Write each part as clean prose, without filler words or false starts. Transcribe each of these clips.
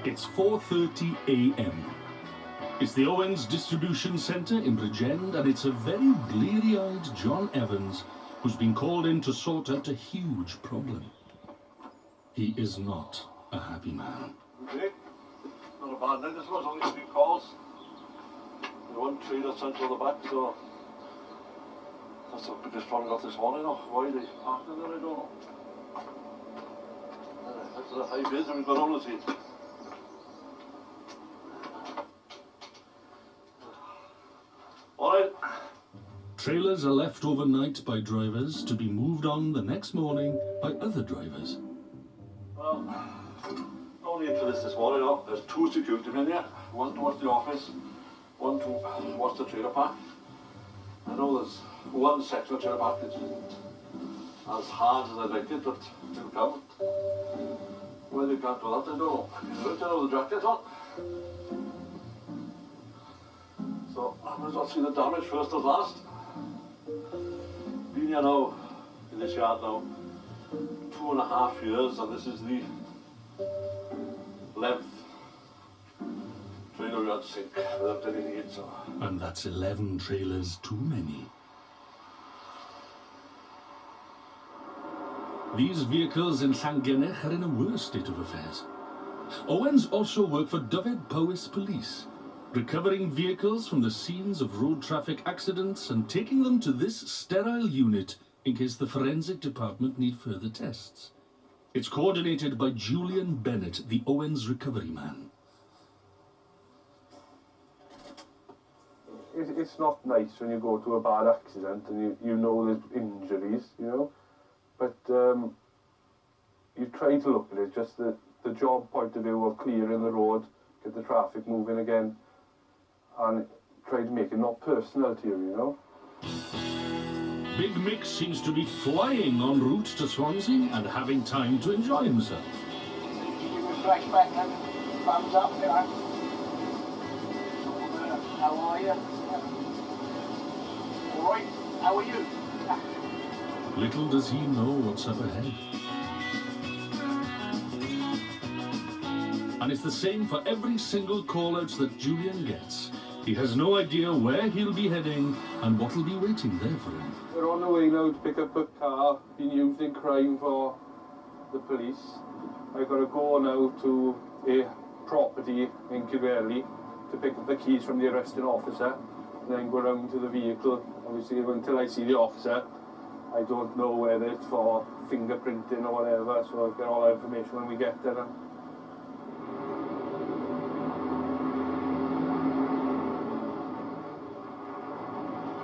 It's 4:30 a.m. It's the Owens Distribution Centre in Bridgend, and it's a very bleary-eyed John Evans who's been called in to sort out a huge problem. He is not a happy man. Okay. Not a bad night, this was only 3 calls. The one trailer sent to the back, so that's the biggest problem I got this morning. Why they parked in there, I don't know. That's the high bids and we've got all the seats. Alright. Trailers are left overnight by drivers to be moved on the next morning by other drivers. Well, no need for this morning, no. There's 2 security men here. One towards the office, one towards the trailer park. I know there's one section of trailer park that's as hard as I'd like it, but they'll come. Why they can't do that, I don't know. You know the jacket's on. So I might as well see the damage first as last. Been here now, in this yard now, 2.5 years, and this is the 11th trailer we had to sink without anything in, so. And that's 11 trailers too many. These vehicles in Llangennech are in a worse state of affairs. Owens also work for Dyfed Powys Police, recovering vehicles from the scenes of road traffic accidents and taking them to this sterile unit in case the forensic department need further tests. It's coordinated by Julian Bennett, the Owens recovery man. It's not nice when you go to a bad accident and you know there's injuries, you know, but you try to look at it just the job point of view of clearing the road, get the traffic moving again, and try to make it not personal to you, you know. Big Mick seems to be flying en route to Swansea and having time to enjoy himself. Give me a flashback and thumbs up, you know. How are you? All right, how are you? Little does he know what's up ahead. And it's the same for every single call-out that Julian gets. He has no idea where he'll be heading and what'll be waiting there for him. We're on the way now to pick up a car being used in crime for the police. I've got to go now to a property in Kilberley to pick up the keys from the arresting officer and then go round to the vehicle. Obviously, until I see the officer, I don't know whether it's for fingerprinting or whatever, so I'll get all that information when we get there.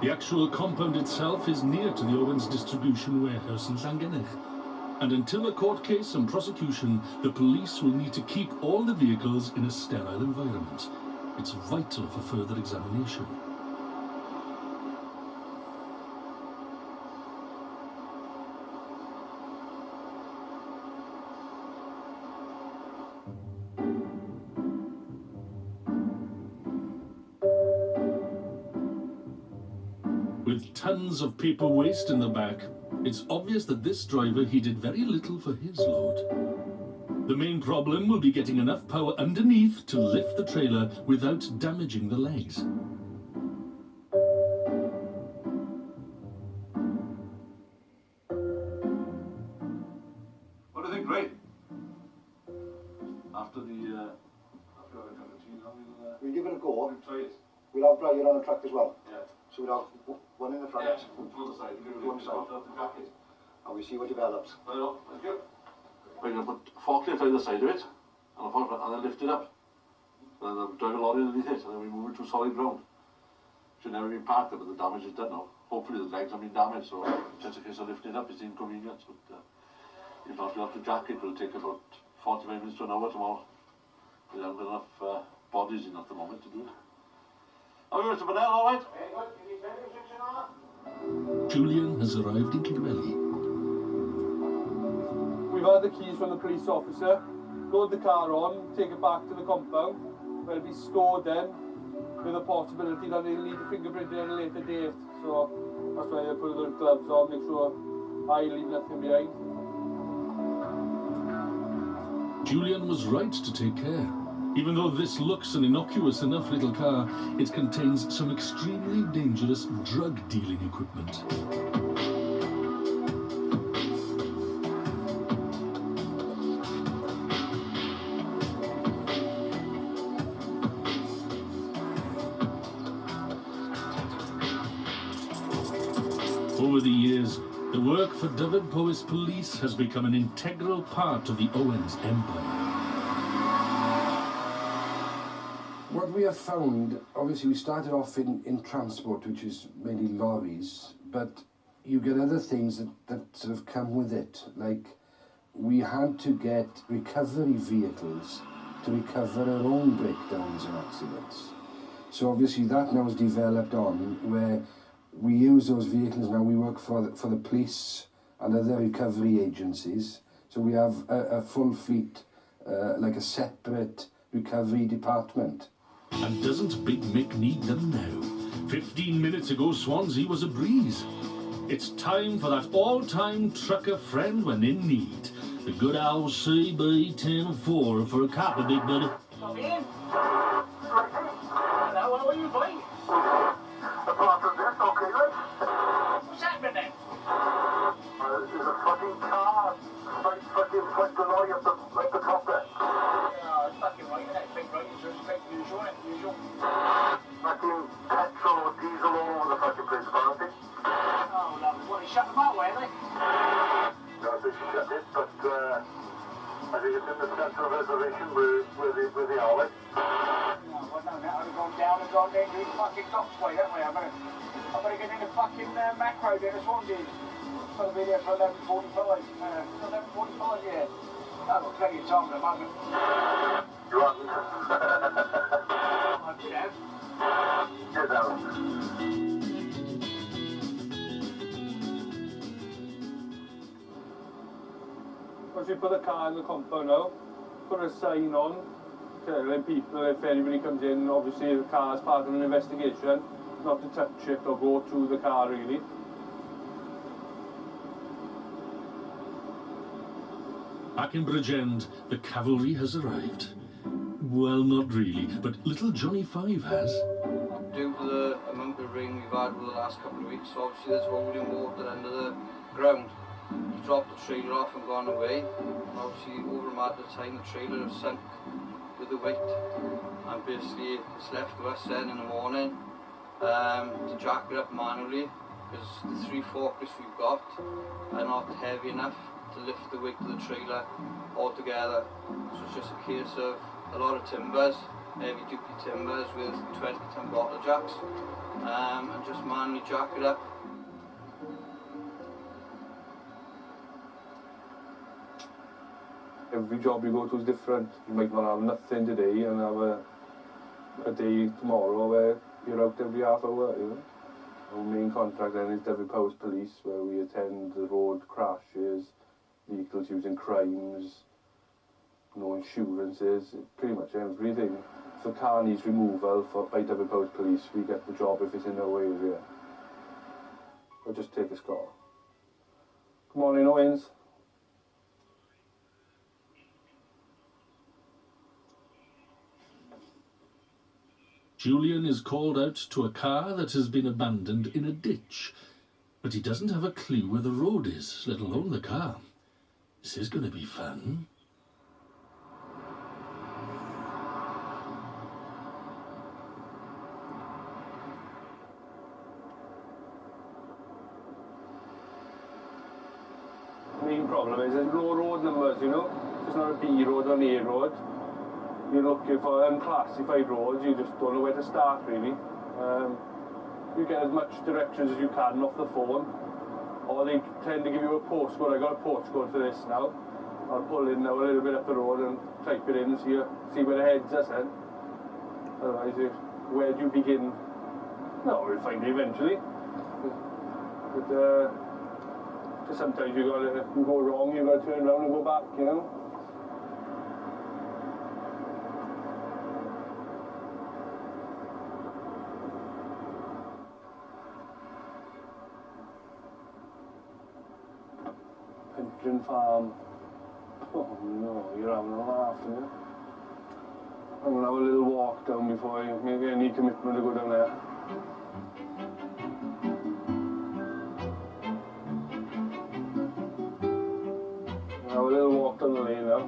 The actual compound itself is near to the Owens Distribution warehouse in Llangennech. And until a court case and prosecution, the police will need to keep all the vehicles in a sterile environment. It's vital for further examination. With tons of paper waste in the back, it's obvious that this driver heeded very little for his load. The main problem will be getting enough power underneath to lift the trailer without damaging the legs. What do you think, Ray? After the We'll give it a go. we'll try it. We'll have Brian on the track as well. Yeah. So we'll have one in the front, Yeah, to the side. One side. The jacket. and we'll see what develops. I know, thank you. We're going to put a forklift either side of it, and then lift it up. And then drive a lorry underneath it, and then we move it to solid ground. Should never be parked there, but the damage is done now. Hopefully the legs have been damaged, so just in case of lifting it up, it's inconvenience. But if not, we'll have to jack it. It'll take about 45 minutes to an hour tomorrow. We haven't got enough bodies in at the moment to do it. How are you, Mr. Burnell, all right? Very good. Can you send me 6 and a half? Julian has arrived in Kilberley. We've had the keys from the police officer, load the car on, take it back to the compound, where it'll be stored then, with a possibility that they'll need a fingerprint at a later date. So that's why I put the gloves on, make sure I leave nothing behind. Julian was right to take care. Even though this looks an innocuous enough little car, it contains some extremely dangerous drug-dealing equipment. Over the years, the work for Dyfed-Powys Police has become an integral part of the Owens empire. What we have found, obviously we started off in transport, which is mainly lorries, but you get other things that sort of come with it. Like, we had to get recovery vehicles to recover our own breakdowns and accidents. So obviously that now is developed on, where we use those vehicles now. We work for the police and other recovery agencies. So we have a full fleet, like a separate recovery department. And doesn't Big Mick need them now? 15 minutes ago, Swansea was a breeze. It's time for that all-time trucker friend when in need. The good old CB 10-4 for a copper, big buddy. Come in. Hello, how are you, boy? Apart from this, okay, right? What's happening then? There's a fucking car right fucking front the lorry at the top there. Yeah, it's fucking right, isn't it? Big right, it's just like usual, isn't it? Usual. Fucking petrol or diesel all over the fucking place, apparently. Oh, lovely. What, they shut them out, were they? No, they shut it, but I think it's in the centre of reservation where they are, like. No, well, no, now they've gone down and gone into the fucking docks way, haven't we? I better get in the fucking macro there, this one did. Got to be there for 11:45. 11:45, yeah. I've got plenty of time at the moment. You haven't? I did have. Get out. Once we put the car in the compound now, put a sign on, telling people if anybody comes in, obviously the car is part of an investigation, not to touch it or go to the car really. Back in Bridgend, the cavalry has arrived. Well, not really, but little Johnny Five has. Due to the amount of rain we've had over the last couple of weeks, obviously there's holding water under the ground. He dropped the trailer off and gone away. And obviously over a matter of time the trailer has sunk with the weight, and basically it's left to us then in the morning to jack it up manually, because the 3 forklifts we've got are not heavy enough to lift the weight of the trailer altogether. So it's just a case of a lot of timbers, heavy duty timbers with 20-ton bottle jacks, and just manually jack it up. Every job you go to is different. You might not have nothing today and have a day tomorrow where you're out every half hour, you know. Our main contract then is Dyfed-Powys Police, where we attend the road crashes, vehicles using crimes, no insurances, pretty much everything. If the car needs removal by Dyfed-Powys Police, we get the job if it's in our area. Or just take a score. Good morning, Owens. Julian is called out to a car that has been abandoned in a ditch, but he doesn't have a clue where the road is, let alone the car. This is going to be fun. The main problem is there's no road numbers, you know. It's not a B road or an A road. You're looking for unclassified roads, you just don't know where to start really. You get as much directions as you can off the phone, or they tend to give you a postcode. I got a postcode for this now. I'll pull in now a little bit up the road and type it in and see where the heads are then. Otherwise, where do you begin? No, we'll find it eventually. But sometimes you go wrong, you gotta turn around and go back, you know. Farm. Oh no, you're having a laugh, aren't you? I'm going to have a little walk down before I make any commitment to go down there. I'll have a little walk down the lane now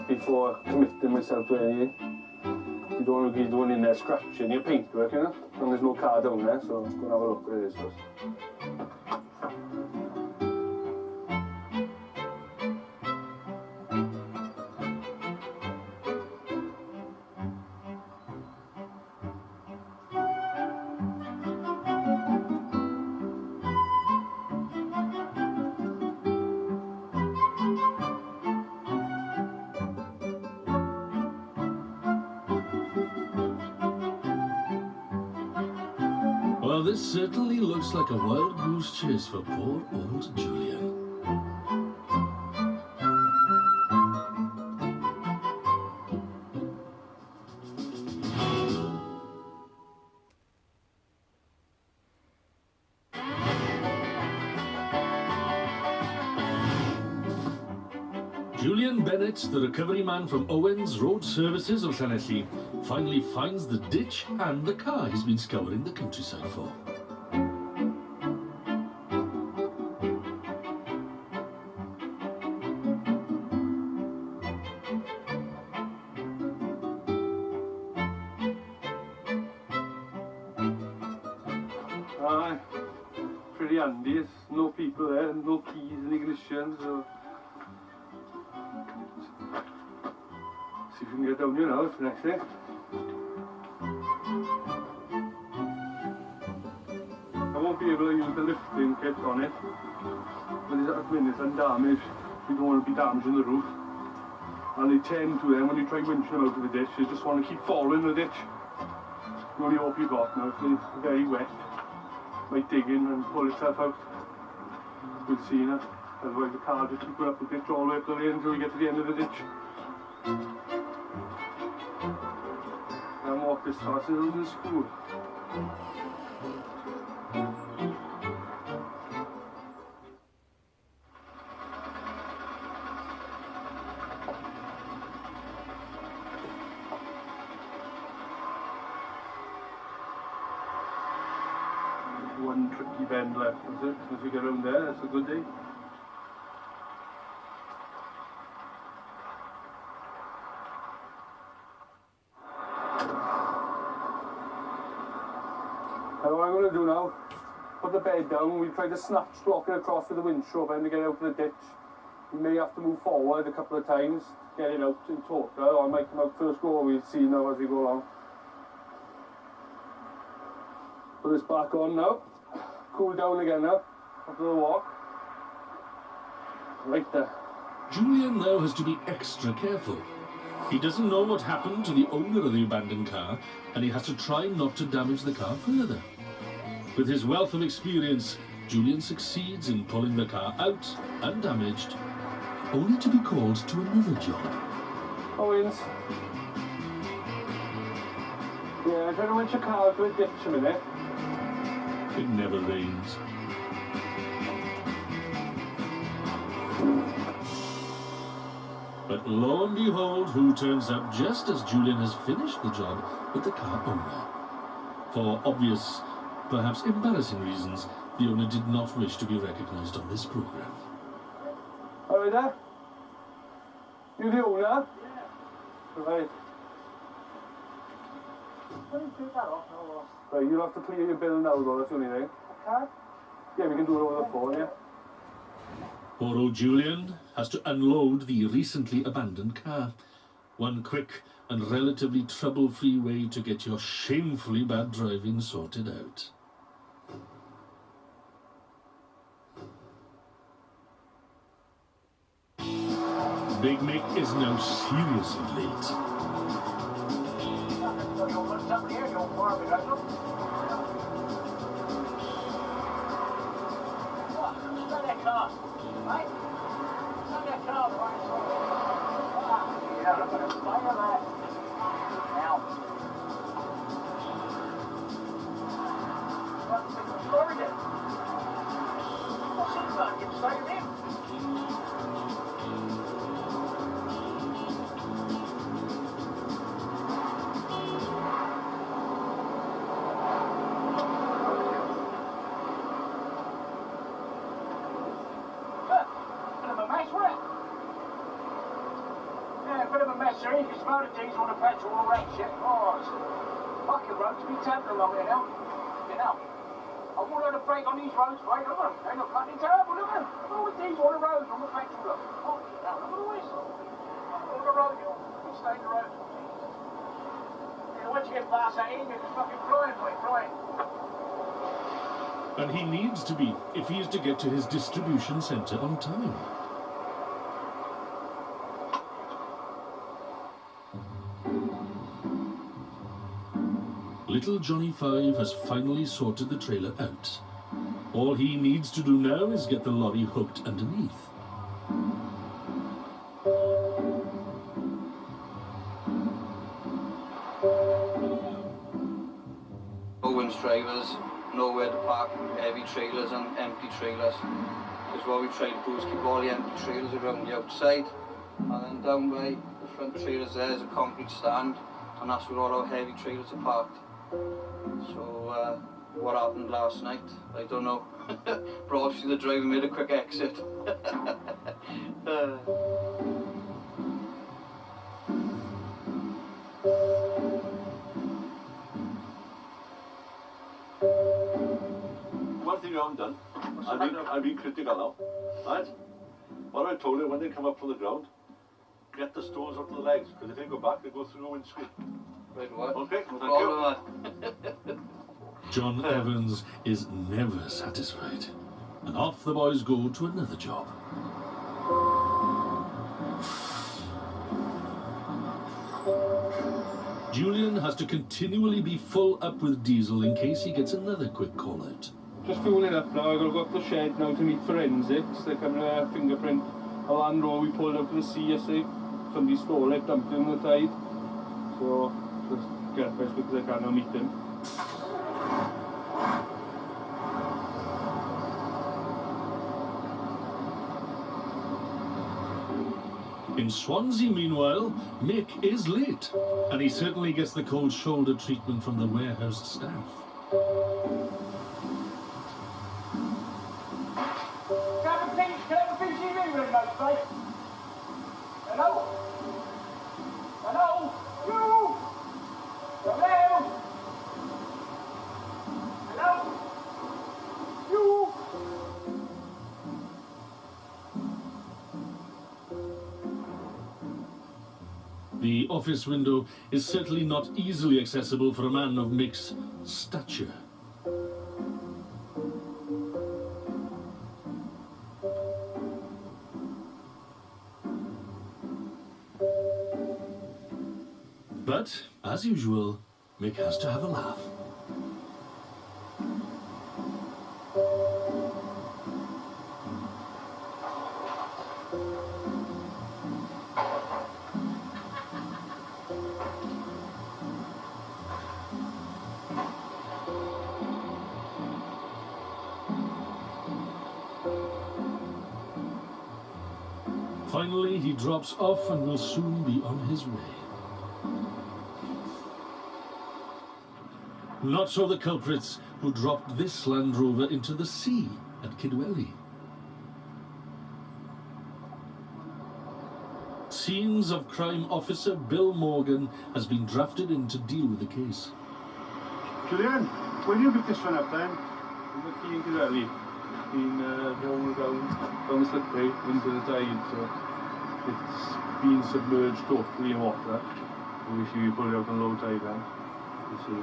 before committing myself to anything. You don't want to be doing in there scratching your paintwork, you know? And there's no car down there, so I'm going to have a look where it is first. Well, this certainly looks like a wild goose chase for poor old Julian. Julian Bennett, the recovery man from Owens Road Services of Llanelli, finally finds the ditch and the car he's been scouring the countryside for. Aye, pretty handy. There's no people there, no keys in ignition, so... See if we can get down here now, that's the next thing. I won't be able to use the lifting kit on it, but it's at the minute undamaged. You don't want to be damaging the roof. And they tend to then, when you try winching them out of the ditch, you just want to keep following the ditch. The only hope you got now, if it's very wet, might dig in and pull itself out. We'll see now. Otherwise the car just keep going up the ditch all the way up the lane until we get to the end of the ditch. And walk this fast as I was in school. One tricky bend left, is it? As we get around there, that's a good day. And what I'm going to do now, put the bed down, we'll try to snatch block it across with the windshield and to get out of the ditch. We may have to move forward a couple of times, get it out in total, or I might come out first go, we'll see now as we go along. Put this back on now, cool down again now, after the walk. Right there. Julian now has to be extra careful. He doesn't know what happened to the owner of the abandoned car, and he has to try not to damage the car further. With his wealth of experience, Julian succeeds in pulling the car out, undamaged, only to be called to another job. Owens. Yeah, I'm trying to winch a car out to a ditch a minute. It never rains. But lo and behold, who turns up just as Julian has finished the job with the car owner. For obvious, perhaps embarrassing reasons, the owner did not wish to be recognized on this program. All right there? You the owner? Yeah. Right. Why don't you take that off now? Right, you'll have to clear your bill now though, that's the only thing. Card? Yeah, we can do it over the phone, yeah? Poor old Julian has to unload the recently abandoned car. One quick and relatively trouble-free way to get your shamefully bad driving sorted out. Big Mick is now seriously late. Somebody here, you're far behind them. Start that car, right? Start that car, right? Yeah, I'm going to fire that. Now. What's the story then? What's it about? You started him. load of diesel on the petrol, all that shit. Oh, it's fucking roads be tempting along here now. You know. I won't let a brake on these roads, mate. Look at them. They look fucking terrible, look at them. Look at all the diesel on the road, on the petrol, look. Oh, now, look at all this. On the road, you know. We stay in the road. Yeah, once you get past that end, it's fucking flying, mate, flying. And he needs to be if he is to get to his distribution centre on time. Little Johnny Five has finally sorted the trailer out. All he needs to do now is get the lorry hooked underneath. Owens drivers know where to park heavy trailers and empty trailers. Because what we try to do is keep all the empty trailers around the outside, and then down by the front trailers there's a concrete stand, and that's where all our heavy trailers are parked. So what happened last night, I don't know. But obviously the driver made a quick exit. One thing you haven't done, I've been critical now, right? What I told you, when they come up from the ground, get the stones out of the legs, because if they go back, they go through the windscreen. Right, what? Okay, No thank you. problem. John Evans is never satisfied. And off the boys go to another job. Julian has to continually be full up with diesel in case he gets another quick call out. Just fueling up now, I've got to go up to the shed now to meet forensics. They're coming to fingerprint a Land Rover we pulled out of the sea yesterday. Somebody stole it, dumped it in the tide. So, just get up as quick as I can, I'll meet him. In Swansea, meanwhile, Mick is late, and he certainly gets the cold shoulder treatment from the warehouse staff. Can I have a PC remote, mate? Hello? Hello? You? Hello? Hello? You? The office window is certainly not easily accessible for a man of Mick's stature. But, as usual, Mick has to have a laugh. Finally, he drops off and will soon be on his way. Not so the culprits who dropped this Land Rover into the sea at Kidwelly. Scenes of Crime Officer Bill Morgan has been drafted in to deal with the case. Julian, when you pick this one up then? In the key in Kidwelly. Been rolled down the slipway into the tide, so it's been submerged totally in water. Obviously we pulled it out on low tide then. You see.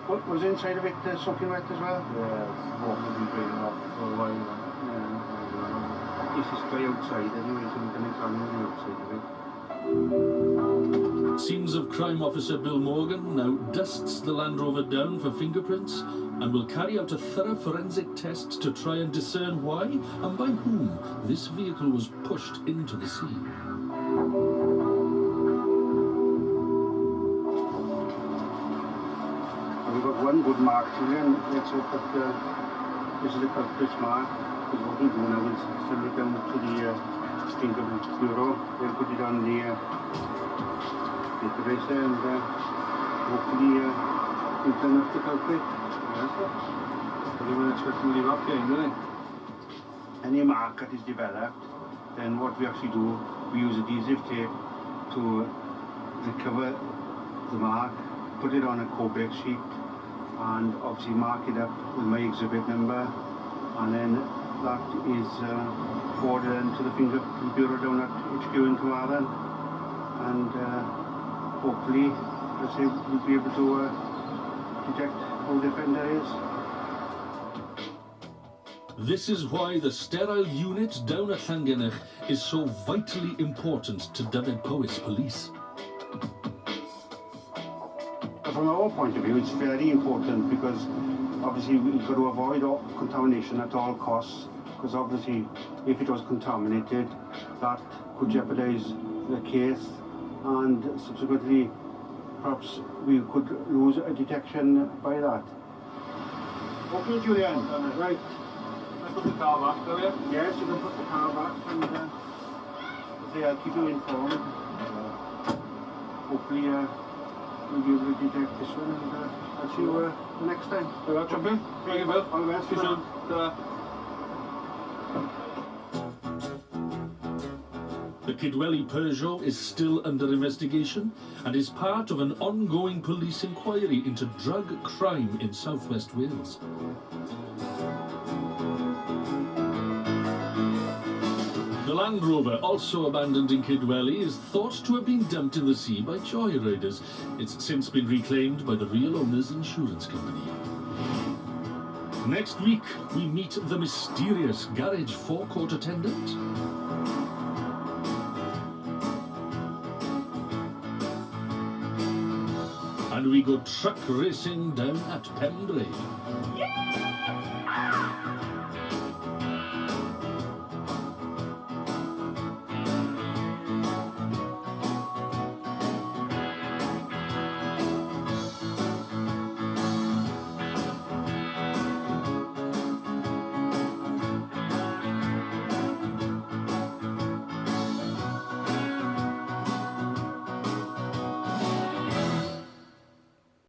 What was inside of it soaking wet as well? Yeah, it's water been draining off for a while now. Yeah. This is dry outside anyway, so we can examine the outside of it. Scenes of Crime Officer Bill Morgan now dusts the Land Rover down for fingerprints and will carry out a thorough forensic test to try and discern why and by whom this vehicle was pushed into the sea. We've got one good mark, Julian. Let's hope that this is the culprit's mark. Because what we'll do now is send it down to the Fingerprint Bureau. They'll put it on the database there and hopefully we'll turn up the culprit. They were expecting to leave up game, didn't they? Any mark that is developed, then what we actually do, we use adhesive tape to recover the mark, put it on a Quebec sheet, and obviously mark it up with my exhibit number, and then that is forwarded into the fingerprint bureau down at HQ in Carmarthen, and hopefully, as I say, we'll be able to detect who the offender is. This is why the sterile unit down at Llangennych is so vitally important to Dyfed Powys Police. From our point of view, it's very important because obviously we've got to avoid all contamination at all costs, because obviously if it was contaminated, that could jeopardize the case, and subsequently perhaps we could lose a detection by that. Okay, Julian, right. Let's put the car back, shall we? Yes, you can put the car back, and say I'll keep you informed. Hopefully we'll be able to detect this one, and I'll see you next time. Good luck, champion. Thank you, Bill. All the best. See you soon. The Kidwelly Peugeot is still under investigation and is part of an ongoing police inquiry into drug crime in southwest Wales. The Land Rover, also abandoned in Kidwelly, is thought to have been dumped in the sea by joyriders. It's since been reclaimed by the real owner's insurance company. Next week, we meet the mysterious garage forecourt attendant. And we go truck racing down at Pembrey. Yeah!